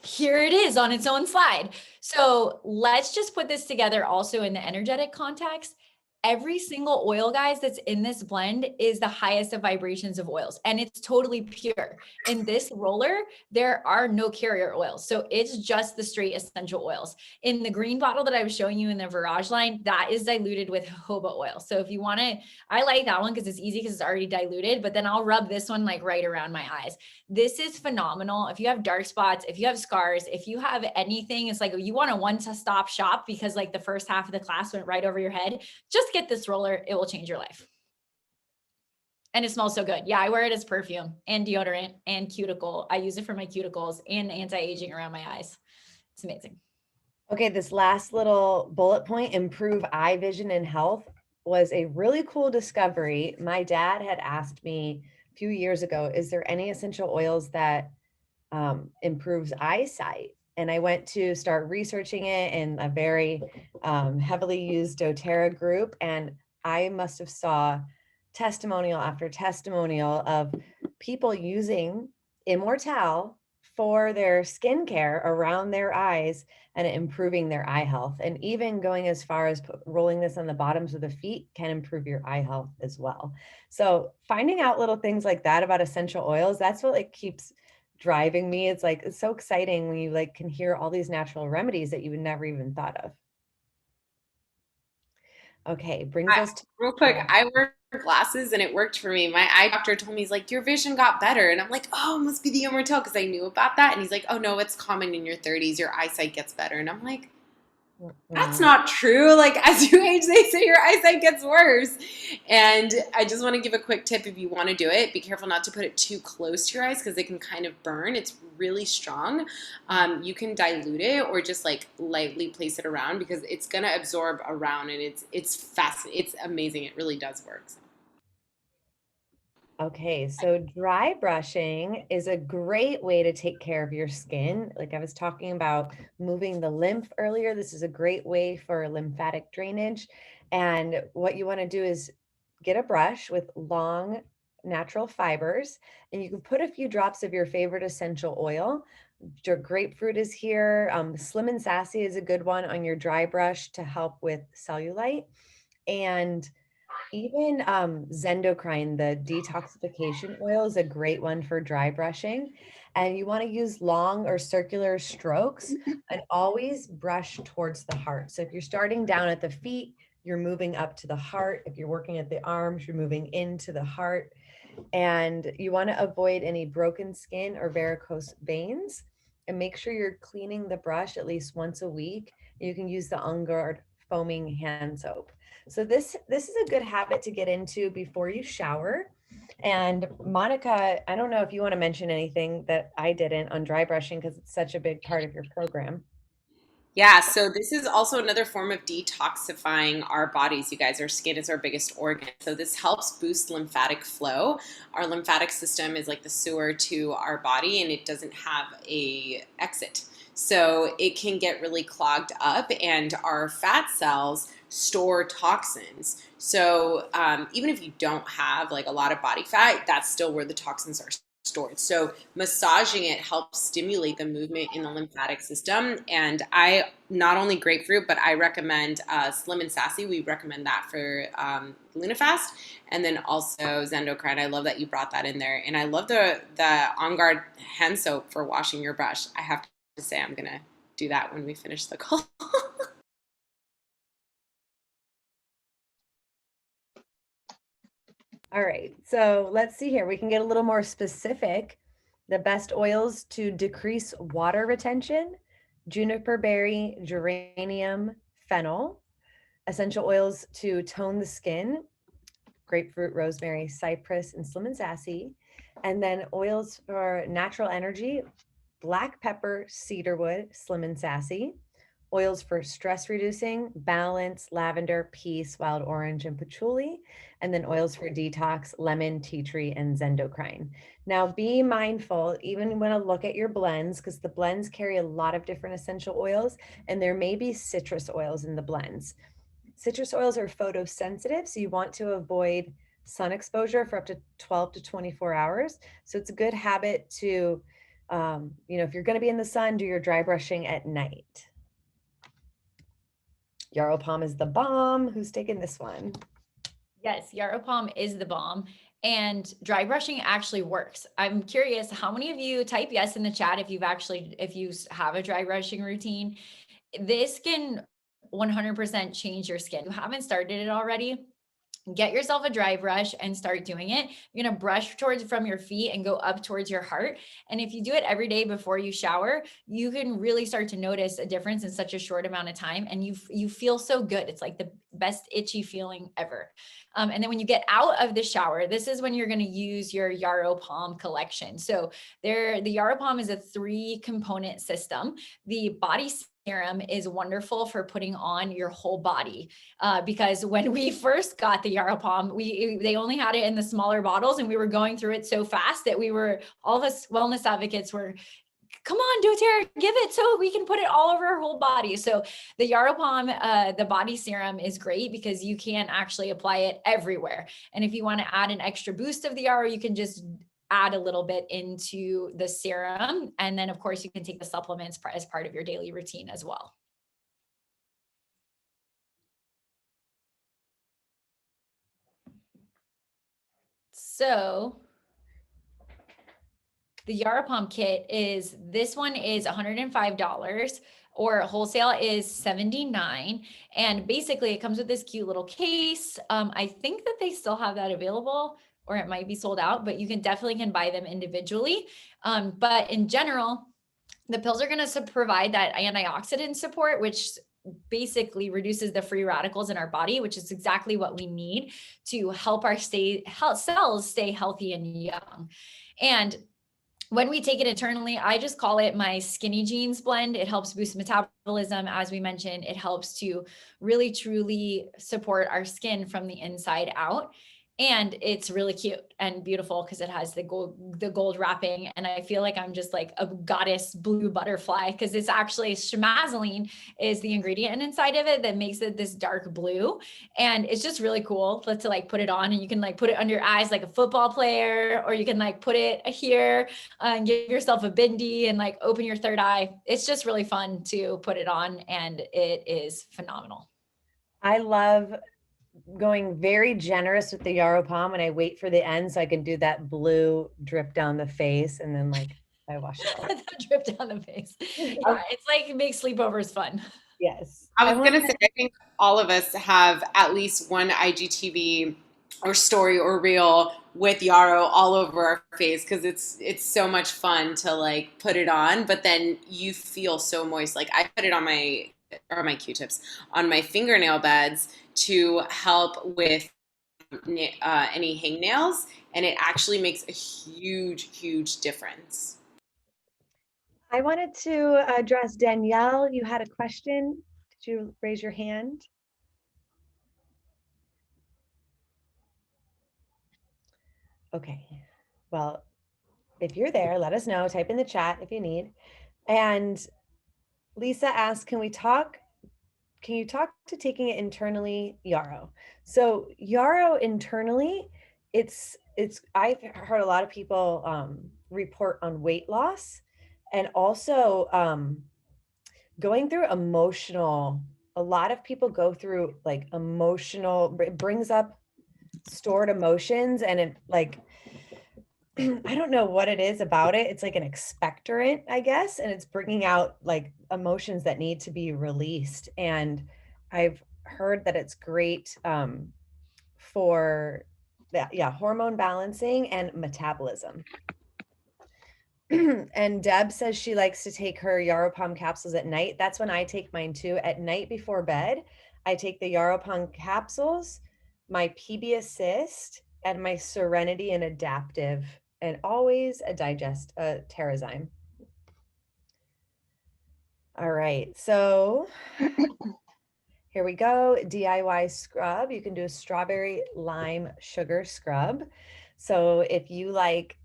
here it is on its own slide. So let's just put this together also in the energetic context. Every single oil, guys, that's in this blend is the highest of vibrations of oils, and it's totally pure. In this roller, there are no carrier oils. So it's just the straight essential oils. In the green bottle that I was showing you in the Virage line, that is diluted with jojoba oil. So if you want to, I like that one because it's easy because it's already diluted, but then I'll rub this one like right around my eyes. This is phenomenal. If you have dark spots, if you have scars, if you have anything, it's like you want a one-stop shop because like the first half of the class went right over your head. Just get this roller. It will change your life. And it smells so good. Yeah, I wear it as perfume and deodorant and cuticle. I use it for my cuticles and anti-aging around my eyes. It's amazing. Okay, this last little bullet point, improve eye vision and health. was a really cool discovery. My dad had asked me a few years ago, is there any essential oils that improves eyesight? And I went to start researching it in a very heavily used doTERRA group, and I must have saw testimonial after testimonial of people using Immortelle for their skincare around their eyes and improving their eye health. And even going as far as rolling this on the bottoms of the feet can improve your eye health as well. So finding out little things like that about essential oils, that's what like keeps driving me. It's like, it's so exciting when you like can hear all these natural remedies that you would never even thought of. Okay, brings us to Real quick, I wear glasses and it worked for me. My eye doctor told me, he's like, your vision got better. And I'm like, oh, it must be the Immortelle because I knew about that. And he's like, oh, no, it's common in your 30s. Your eyesight gets better. And I'm like, that's not true. Like, as you age, they say your eyesight gets worse. And I just want to give a quick tip. If you want to do it, be careful not to put it too close to your eyes because it can kind of burn. It's really strong. You can dilute it or just like lightly place it around because it's going to absorb around, and it's fascinating. It's amazing. It really does work. So. Okay, so dry brushing is a great way to take care of your skin. Like I was talking about moving the lymph earlier, this is a great way for lymphatic drainage. And what you want to do is get a brush with long natural fibers, and you can put a few drops of your favorite essential oil. Your grapefruit is here. Slim and Sassy is a good one on your dry brush to help with cellulite. And even Zendocrine, the detoxification oil, is a great one for dry brushing. And you want to use long or circular strokes and always brush towards the heart. So if you're starting down at the feet, you're moving up to the heart. If you're working at the arms, you're moving into the heart. And you want to avoid any broken skin or varicose veins. And make sure you're cleaning the brush at least once a week. You can use the On Guard foaming hand soap. So this is a good habit to get into before you shower. And Monica, I don't know if you want to mention anything that I didn't on dry brushing because it's such a big part of your program. Yeah, so this is also another form of detoxifying our bodies, you guys. Our skin is our biggest organ. So this helps boost lymphatic flow. Our lymphatic system is like the sewer to our body, and it doesn't have a exit. So it can get really clogged up, and our fat cells store toxins. So even if you don't have like a lot of body fat, that's still where the toxins are stored. So massaging it helps stimulate the movement in the lymphatic system. And I not only grapefruit, but I recommend Slim and Sassy. We recommend that for Lunafast, and then also Zendocrine. I love that you brought that in there, and I love the On Guard hand soap for washing your brush. I have to say, I'm gonna do that when we finish the call. All right, so let's see here. We can get a little more specific. The best oils to decrease water retention: juniper berry, geranium, fennel. Essential oils to tone the skin: grapefruit, rosemary, cypress, and Slim and Sassy. And then oils for natural energy: black pepper, cedarwood, Slim and Sassy. Oils for stress reducing: balance, lavender, peace, wild orange, and patchouli. And then oils for detox: lemon, tea tree, and Zendocrine. Now be mindful, even when I look at your blends, because the blends carry a lot of different essential oils, and there may be citrus oils in the blends. Citrus oils are photosensitive, so you want to avoid sun exposure for up to 12 to 24 hours. So it's a good habit to, if you're going to be in the sun, do your dry brushing at night. Yarrow Palm is the bomb. Who's taking this one? Yes, Yarrow Palm is the bomb, and dry brushing actually works. I'm curious, how many of you type yes in the chat if you have a dry brushing routine? This can 100% change your skin. If you haven't started it already, get yourself a dry brush and start doing it. You're going to brush towards from your feet and go up towards your heart. And if you do it every day before you shower, you can really start to notice a difference in such a short amount of time. And you feel so good. It's like the best itchy feeling ever. And then when you get out of the shower, this is when you're going to use your Yarrow Palm collection. So the Yarrow Palm is a 3-component system. The body serum is wonderful for putting on your whole body. Because when we first got the Yarrow Palm, they only had it in the smaller bottles, and we were going through it so fast that all of us wellness advocates were, come on, doTERRA, give it so we can put it all over our whole body. So the Yarrow Palm, the body serum is great because you can actually apply it everywhere. And if you want to add an extra boost of the Yarrow, you can just add a little bit into the serum. And then of course you can take the supplements as part of your daily routine as well. So the Yarrow Palm kit this one is $105, or wholesale is $79. And basically it comes with this cute little case. I think that they still have that available, or it might be sold out, but you can definitely buy them individually. But in general, the pills are going to provide that antioxidant support, which basically reduces the free radicals in our body, which is exactly what we need to help our cells stay healthy and young. And when we take it internally, I just call it my skinny jeans blend. It helps boost metabolism. As we mentioned, it helps to really, truly support our skin from the inside out. And it's really cute and beautiful because it has the gold wrapping. And I feel like I'm just like a goddess blue butterfly, because it's actually schmazzeline is the ingredient inside of it that makes it this dark blue. And it's just really cool to like put it on, and you can like put it under your eyes like a football player, or you can like put it here and give yourself a bindi and like open your third eye. It's just really fun to put it on, and it is phenomenal. I love going very generous with the Yarrow Palm, and I wait for the end so I can do that blue drip down the face, and then like I wash it off. Drip down the face. Yeah, it's like it makes sleepovers fun. Yes. I was going to say, I think all of us have at least one IGTV or story or reel with Yarrow all over our face, because it's so much fun to like put it on, but then you feel so moist. Like I put it on my Q-tips on my fingernail beds to help with any hangnails, and it actually makes a huge difference. I wanted to address Danielle. You had a question. Did you raise your hand? Okay. Well, if you're there, let us know. Type in the chat if you need. And Lisa asked, can you talk to taking it internally, Yarrow? So Yarrow internally, I've heard a lot of people report on weight loss, and also going through a lot of people go through like it brings up stored emotions, and it like, I don't know what it is about it. It's like an expectorant, I guess, and it's bringing out like emotions that need to be released. And I've heard that it's great for hormone balancing and metabolism. And Deb says she likes to take her Yarrow Palm capsules at night. That's when I take mine too. At night before bed, I take the Yarrow Palm capsules, my PB Assist, and my Serenity and Adaptive, and always a Terrazyme. All right, so here we go. DIY scrub. You can do a strawberry lime sugar scrub. So if you like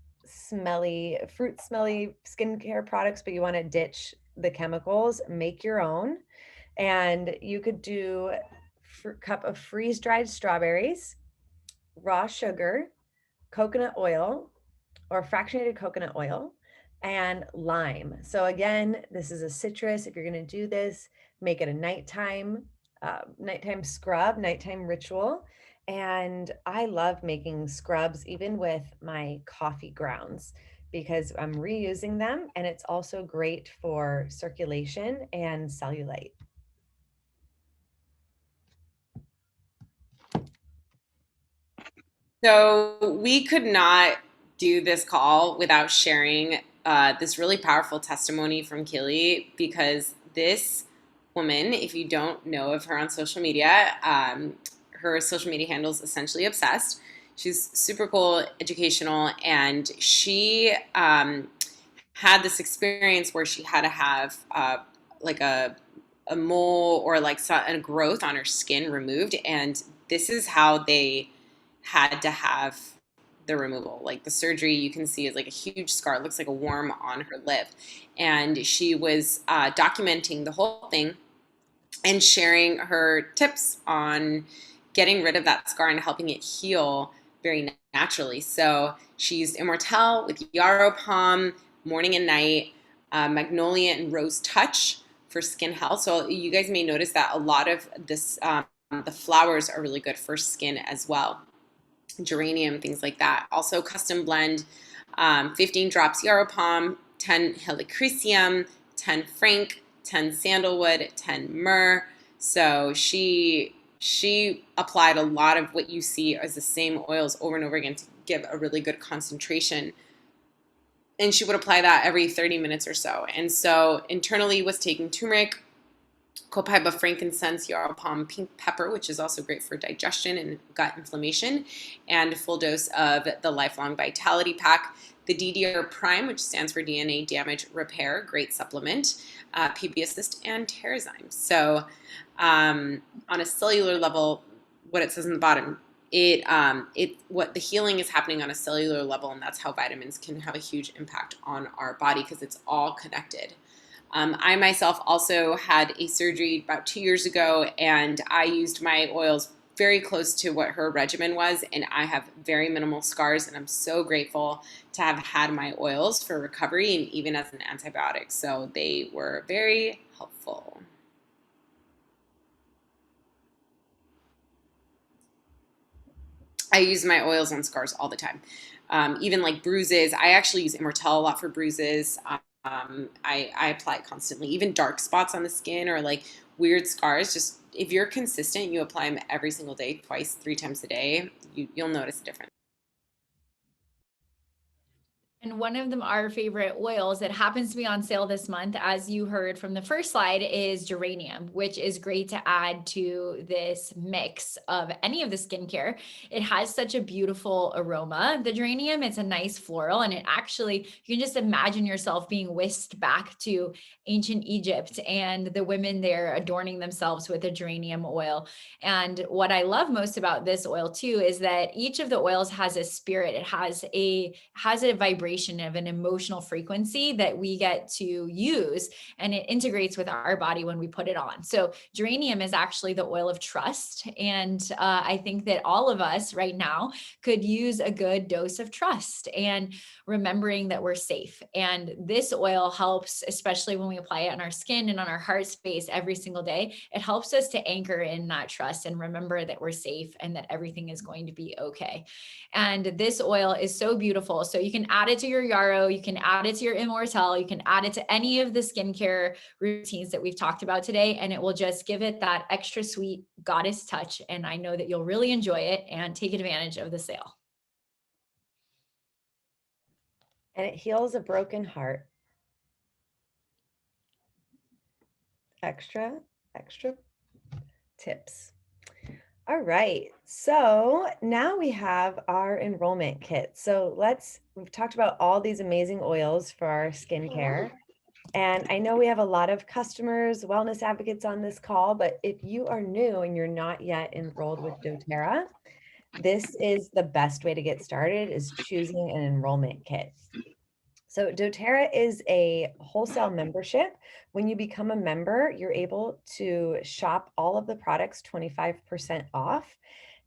fruit smelly skincare products, but you want to ditch the chemicals, make your own. And you could do a cup of freeze-dried strawberries, raw sugar, coconut oil, or fractionated coconut oil, and lime. So again, this is a citrus. If you're going to do this, make it a nighttime scrub, nighttime ritual. And I love making scrubs even with my coffee grounds, because I'm reusing them, and it's also great for circulation and cellulite. So we could not do this call without sharing this really powerful testimony from Killy, because this woman, if you don't know of her on social media, her social media handle is essentially obsessed. She's super cool, educational, and she had this experience where she had to have like a a mole or like a growth on her skin removed. And this is how they had to have the removal. Like the surgery, you can see is like a huge scar. It looks like a worm on her lip. And she was documenting the whole thing and sharing her tips on getting rid of that scar and helping it heal very naturally. So she used Immortelle with yarrow palm morning and night, magnolia and rose touch for skin health. So you guys may notice that a lot of this, the flowers are really good for skin as well. Geranium, things like that. Also custom blend, 15 drops yarrow palm, 10 helichrysum, 10 frank, 10 sandalwood, 10 myrrh. So she applied a lot of what you see as the same oils over and over again to give a really good concentration. And she would apply that every 30 minutes or so. And so internally was taking turmeric, copaiba, frankincense, yarrow palm, pink pepper, which is also great for digestion and gut inflammation, and a full dose of the Lifelong Vitality Pack, the DDR Prime, which stands for DNA Damage Repair, great supplement, PB Assist, and Terrazyme. So on a cellular level, what it says in the bottom, what the healing is happening on a cellular level, and that's how vitamins can have a huge impact on our body because it's all connected. I myself also had a surgery about 2 years ago, and I used my oils very close to what her regimen was, and I have very minimal scars, and I'm so grateful to have had my oils for recovery and even as an antibiotic. So they were very helpful. I use my oils on scars all the time. Even like bruises, I actually use Immortelle a lot for bruises. I apply it constantly. Even dark spots on the skin or like weird scars, just if you're consistent, you apply them every single day, twice, 3 times a day, you'll notice a difference. And one of them, our favorite oils that happens to be on sale this month, as you heard from the first slide, is geranium, which is great to add to this mix of any of the skincare. It has such a beautiful aroma. The geranium, it's a nice floral, and it actually, you can just imagine yourself being whisked back to ancient Egypt and the women there adorning themselves with a geranium oil. And what I love most about this oil too is that each of the oils has a spirit. It has a vibration of an emotional frequency that we get to use, and it integrates with our body when we put it on. So geranium is actually the oil of trust. And I think that all of us right now could use a good dose of trust and remembering that we're safe. And this oil helps, especially when we apply it on our skin and on our heart space every single day. It helps us to anchor in that trust and remember that we're safe and that everything is going to be okay. And this oil is so beautiful. So you can add it to your yarrow, you can add it to your Immortelle, you can add it to any of the skincare routines that we've talked about today, and it will just give it that extra sweet goddess touch. And I know that you'll really enjoy it and take advantage of the sale. And it heals a broken heart. Extra tips. All right, so now we have our enrollment kit. So we've talked about all these amazing oils for our skincare. And I know we have a lot of customers, wellness advocates on this call, but if you are new and you're not yet enrolled with doTERRA, this is the best way to get started, is choosing an enrollment kit. So doTERRA is a wholesale membership. When you become a member, you're able to shop all of the products 25% off.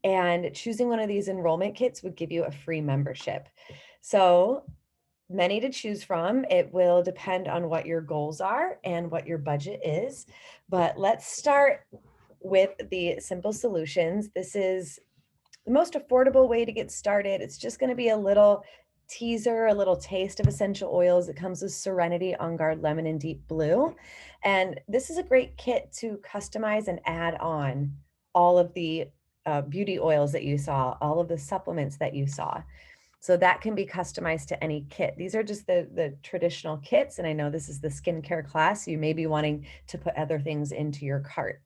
And choosing one of these enrollment kits would give you a free membership. So many to choose from. It will depend on what your goals are and what your budget is. But let's start with the simple solutions. This is the most affordable way to get started. It's just going to be a little teaser, a little taste of essential oils. It comes with Serenity, On Guard, Lemon, and Deep Blue. And this is a great kit to customize and add on all of the beauty oils that you saw, all of the supplements that you saw. So that can be customized to any kit. These are just the traditional kits. And I know this is the skincare class. You may be wanting to put other things into your cart.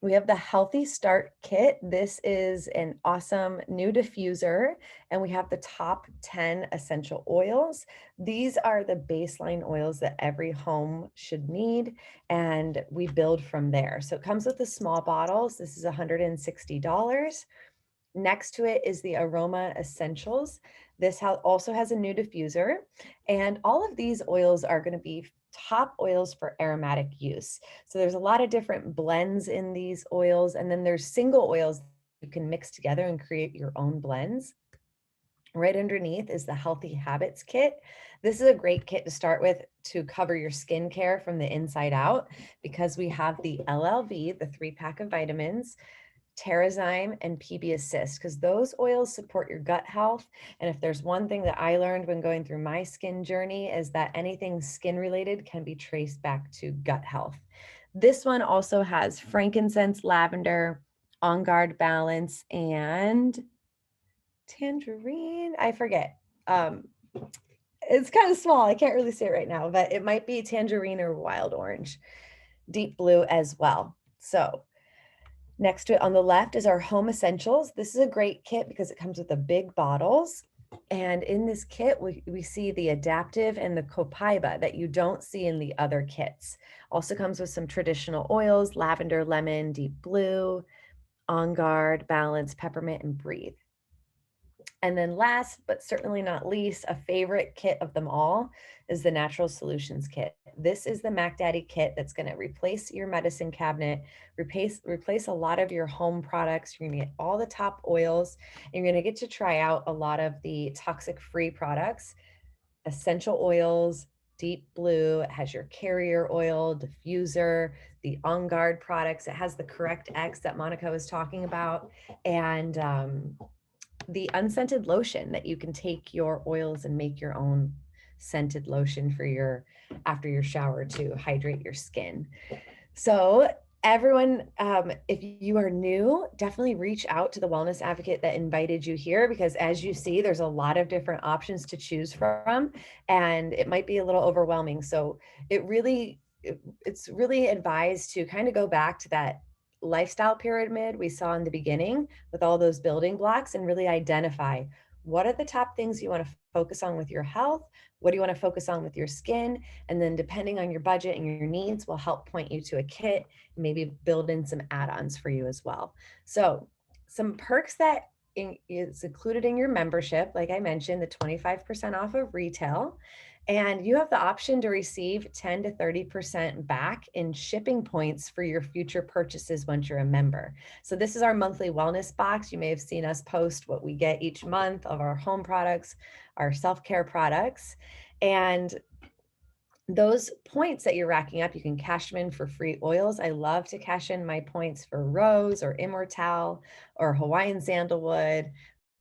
We have the Healthy Start Kit. This is an awesome new diffuser, and we have the top 10 essential oils. These are the baseline oils that every home should need, and we build from there. So it comes with the small bottles. This is $160. Next to it is the Aroma Essentials. This also has a new diffuser, and all of these oils are going to be top oils for aromatic use. So there's a lot of different blends in these oils, and then there's single oils you can mix together and create your own blends. Right underneath is the Healthy Habits Kit. This is a great kit to start with to cover your skincare from the inside out, because we have the LLV, the 3-pack of vitamins, Terrazyme, and PB Assist, because those oils support your gut health. And if there's one thing that I learned when going through my skin journey, is that anything skin related can be traced back to gut health. This one also has frankincense, lavender, On Guard Balance, and tangerine. I forget. It's kind of small. I can't really say it right now, but it might be tangerine or wild orange, deep blue as well. So next to it on the left is our Home Essentials. This is a great kit because it comes with the big bottles. And in this kit, we see the adaptive and the copaiba that you don't see in the other kits. Also comes with some traditional oils, lavender, lemon, deep blue, On Guard, Balance, peppermint, and breathe. And then last, but certainly not least, a favorite kit of them all is the Natural Solutions Kit. This is the Mac Daddy kit that's going to replace your medicine cabinet, replace a lot of your home products. You're going to get all the top oils, and you're going to get to try out a lot of the toxic-free products, essential oils, deep blue. It has your carrier oil, diffuser, the On Guard products. It has the Correct X that Monica was talking about, and the unscented lotion that you can take your oils and make your own scented lotion for your after your shower to hydrate your skin. So everyone, if you are new, definitely reach out to the wellness advocate that invited you here, because as you see, there's a lot of different options to choose from, and it might be a little overwhelming. So it's really advised to kind of go back to that lifestyle pyramid we saw in the beginning with all those building blocks, and really identify what are the top things you want to focus on with your health, what do you want to focus on with your skin, and then depending on your budget and your needs, will help point you to a kit and maybe build in some add-ons for you as well. So some perks that is included in your membership, like I mentioned, the 25% off of retail. And you have the option to receive 10 to 30% back in shipping points for your future purchases once you're a member. So this is our monthly wellness box. You may have seen us post what we get each month of our home products, our self-care products. And those points that you're racking up, you can cash them in for free oils. I love to cash in my points for Rose or Immortelle or Hawaiian Sandalwood,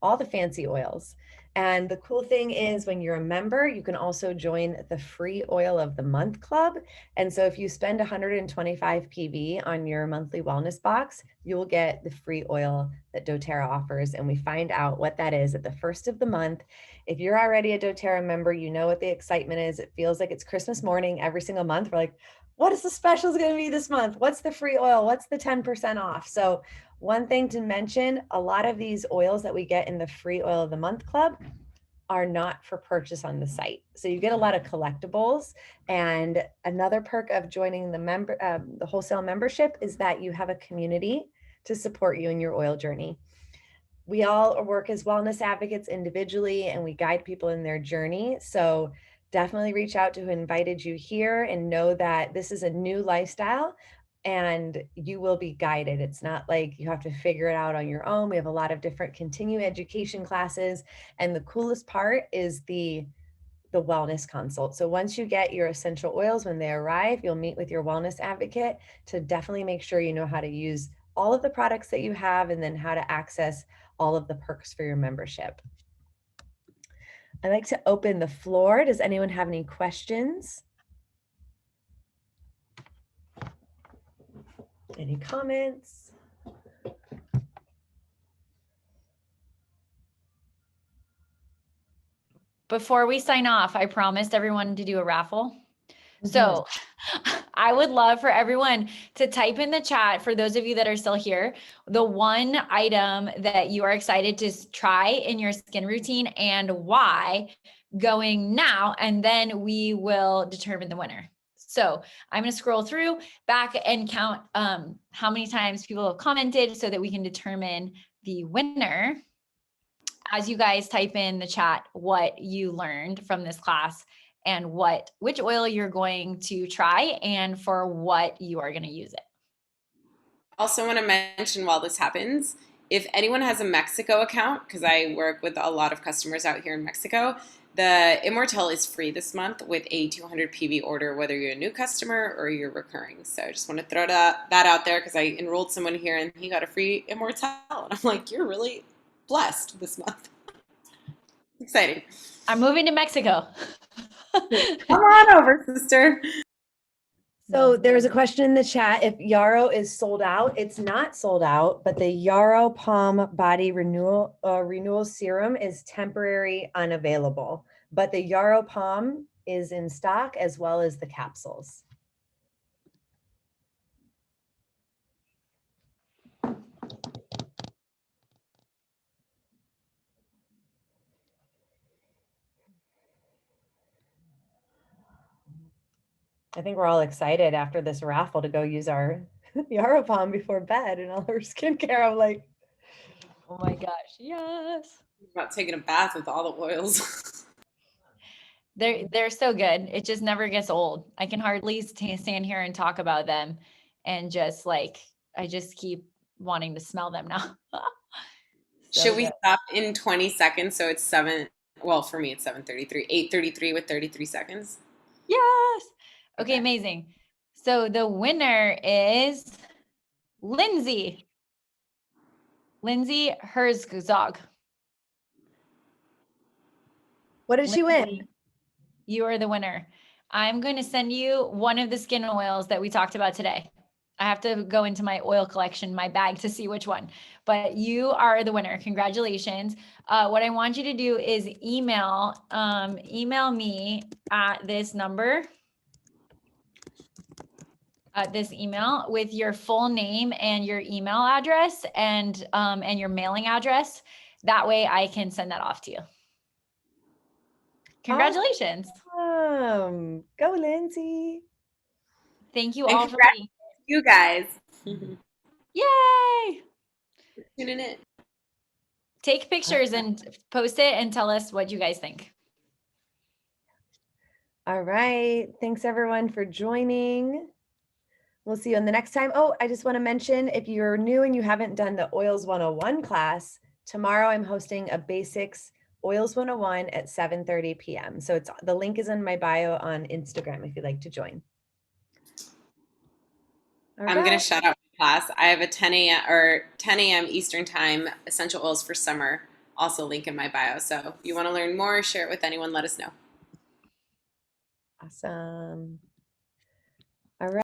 all the fancy oils. And the cool thing is, when you're a member, you can also join the free oil of the month club. And so if you spend 125 PV on your monthly wellness box, you will get the free oil that doTERRA offers. And we find out what that is at the first of the month. If you're already a doTERRA member, you know what the excitement is. It feels like it's Christmas morning every single month. We're like, what is the specials going to be this month? What's the free oil? What's the 10% off? So one thing to mention, a lot of these oils that we get in the free oil of the month club are not for purchase on the site. So you get a lot of collectibles. And another perk of joining the wholesale membership is that you have a community to support you in your oil journey. We all work as wellness advocates individually, and we guide people in their journey. So definitely reach out to who invited you here, and know that this is a new lifestyle and you will be guided. It's not like you have to figure it out on your own. We have a lot of different continuing education classes. And the coolest part is the wellness consult. So once you get your essential oils, when they arrive, you'll meet with your wellness advocate to definitely make sure you know how to use all of the products that you have, and then how to access all of the perks for your membership. I'd like to open the floor. Does anyone have any questions? Any comments? Before we sign off, I promised everyone to do a raffle. So I would love for everyone to type in the chat, for those of you that are still here, the one item that you are excited to try in your skin routine and why, going now, and then we will determine the winner. So I'm going to scroll through back and count how many times people have commented so that we can determine the winner. As you guys type in the chat what you learned from this class and which oil you're going to try and for what you are going to use it. Also want to mention while this happens, if anyone has a Mexico account, because I work with a lot of customers out here in Mexico, the Immortelle is free this month with a 200 PV order, whether you're a new customer or you're recurring. So I just want to throw that out there because I enrolled someone here and he got a free Immortelle. And I'm like, you're really blessed this month. Exciting. I'm moving to Mexico. Come on over, sister. So there's a question in the chat if Yarrow is sold out. It's not sold out, but the Yarrow Palm Body Renewal Serum is temporary unavailable. But the Yarrow Palm is in stock as well as the capsules. I think we're all excited after this raffle to go use our Yarrow Palm before bed and all our skincare. I'm like, oh my gosh, yes. About taking a bath with all the oils. They're so good. It just never gets old. I can hardly stand here and talk about them and just I just keep wanting to smell them now. So Should we good. stop in 20 seconds? So it's well, for me, it's 7:33, 8:33 with 33 seconds. Yes. Okay, amazing. So the winner is Lindsay. Lindsay Herzog. what did she win? You are the winner. I'm going to send you one of the skin oils that we talked about today. I have to go into my oil collection, my bag, to see which one, but you are the winner. Congratulations. What I want you to do is email me at this number, this email with your full name and your email address and your mailing address. That way I can send that off to you. Congratulations. Awesome. Go, Lindsay. Thank you all for being. You guys. Yay. Tuning in. Take pictures and post it and tell us what you guys think. All right. Thanks everyone for joining. We'll see you on the next time. Oh, I just want to mention, if you're new and you haven't done the Oils 101 class, tomorrow I'm hosting a Basics Oils 101 at 7:30 p.m. So the link is in my bio on Instagram if you'd like to join. I'm going to shout out my class. I have a 10 a.m. Eastern time, Essential Oils for Summer, also link in my bio. So if you want to learn more, share it with anyone, let us know. Awesome.